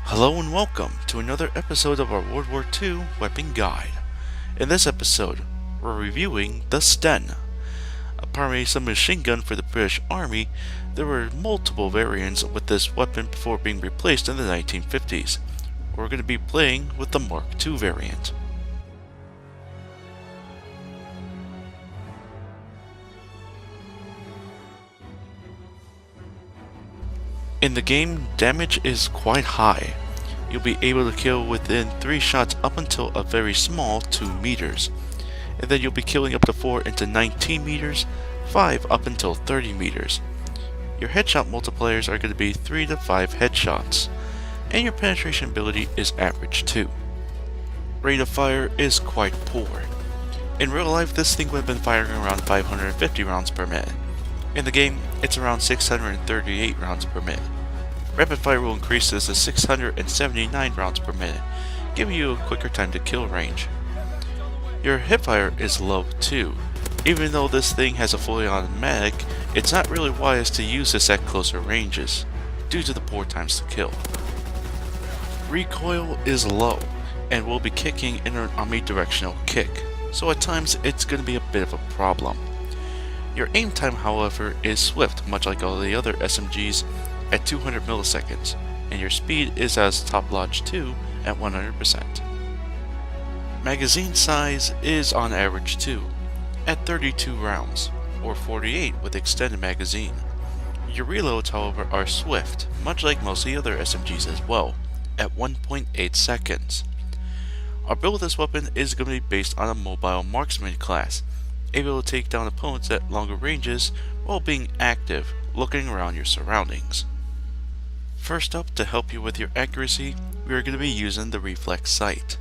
Hello and welcome to another episode of our World War II Weapon Guide. In this episode, we're reviewing the Sten. A primary submachine gun for the British Army, there were multiple variants with this weapon before being replaced in the 1950s. We're going to be playing with the Mark II variant. In the game, damage is quite high. You'll be able to kill within 3 shots up until a very small 2 meters. And then you'll be killing up to 4 into 19 meters, 5 up until 30 meters. Your headshot multipliers are going to be 3 to 5 headshots. And your penetration ability is average too. Rate of fire is quite poor. In real life, this thing would have been firing around 550 rounds per minute. In the game, it's around 638 rounds per minute. Rapid fire will increase this to 679 rounds per minute, giving you a quicker time to kill range. Your hipfire is low too. Even though this thing has a fully automatic, it's not really wise to use this at closer ranges, due to the poor times to kill. Recoil is low, and will be kicking in an omnidirectional kick, so at times it's going to be a bit of a problem. Your aim time, however, is swift, much like all the other SMGs, at 200 milliseconds, and your speed is as top lodge 2 at 100%. Magazine size is on average 2, at 32 rounds, or 48 with extended magazine. Your reloads, however, are swift, much like most of the other SMGs as well, at 1.8 seconds. Our build of this weapon is going to be based on a mobile marksman class, able to take down opponents at longer ranges while being active, looking around your surroundings. First up, to help you with your accuracy, we are going to be using the reflex sight.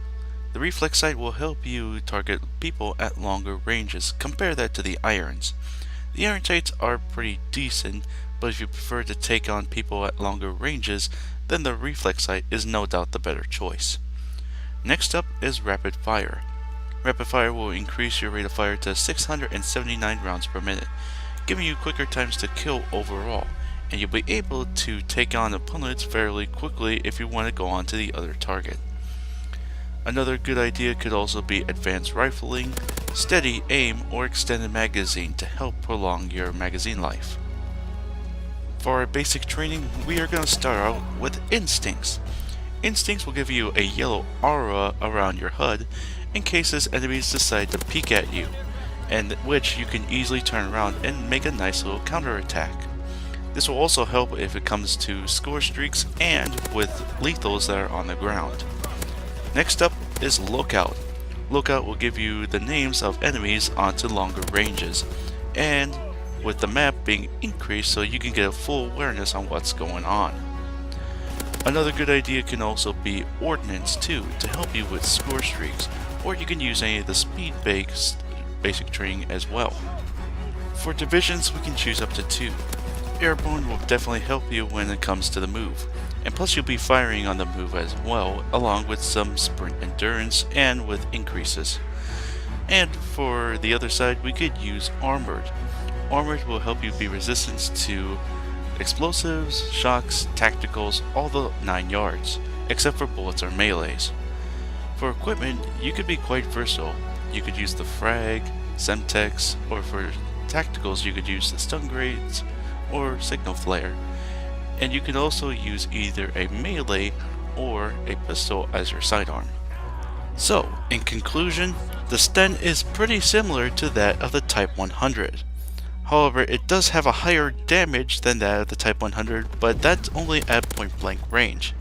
The reflex sight will help you target people at longer ranges. Compare that to the irons. The iron sights are pretty decent, but if you prefer to take on people at longer ranges, then the reflex sight is no doubt the better choice. Next up is rapid fire. Rapid fire will increase your rate of fire to 679 rounds per minute, giving you quicker times to kill overall, and you'll be able to take on opponents fairly quickly if you want to go on to the other target. Another good idea could also be advanced rifling, steady aim, or extended magazine to help prolong your magazine life. For our basic training, we are going to start out with instincts. Instincts will give you a yellow aura around your HUD in case enemies decide to peek at you, and which you can easily turn around and make a nice little counterattack. This will also help if it comes to score streaks and with lethals that are on the ground. Next up is Lookout. Lookout will give you the names of enemies onto longer ranges, and with the map being increased so you can get a full awareness on what's going on. Another good idea can also be Ordnance too, to help you with score streaks, or you can use any of the speed-based basic training as well. For divisions, we can choose up to 2. Airborne will definitely help you when it comes to the move, and plus you'll be firing on the move as well, along with some sprint endurance and with increases. And for the other side, we could use Armored. Armored will help you be resistant to explosives, shocks, tacticals, all the 9 yards, except for bullets or melees. For equipment, you could be quite versatile. You could use the frag, Semtex, or for tacticals you could use the stun grenades or signal flare. And you can also use either a melee or a pistol as your sidearm. So, in conclusion, the Sten is pretty similar to that of the Type 100. However, it does have a higher damage than that of the Type 100, but that's only at point blank range.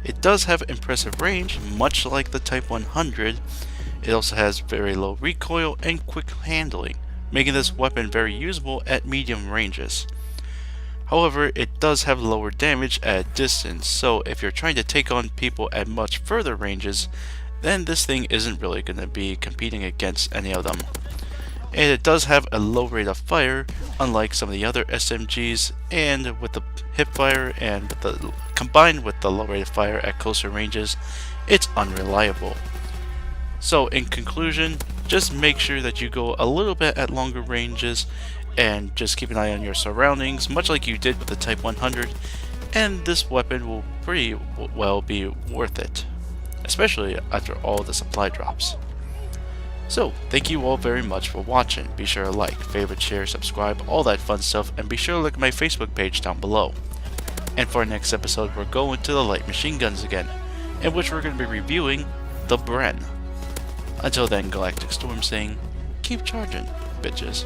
It does have impressive range, much like the Type 100. It also has very low recoil and quick handling, making this weapon very usable at medium ranges. However, it does have lower damage at distance, so if you're trying to take on people at much further ranges, then this thing isn't really going to be competing against any of them. And it does have a low rate of fire, unlike some of the other SMGs, and with the hipfire and combined with the low rate of fire at closer ranges, it's unreliable. So in conclusion, just make sure that you go a little bit at longer ranges and just keep an eye on your surroundings, much like you did with the Type 100, and this weapon will pretty well be worth it, especially after all the supply drops. So, thank you all very much for watching. Be sure to like, favorite, share, subscribe, all that fun stuff, and be sure to look at my Facebook page down below. And for our next episode, we're going to the light machine guns again, in which we're going to be reviewing the Bren. Until then, GalacticStorm saying, keep charging, bitches.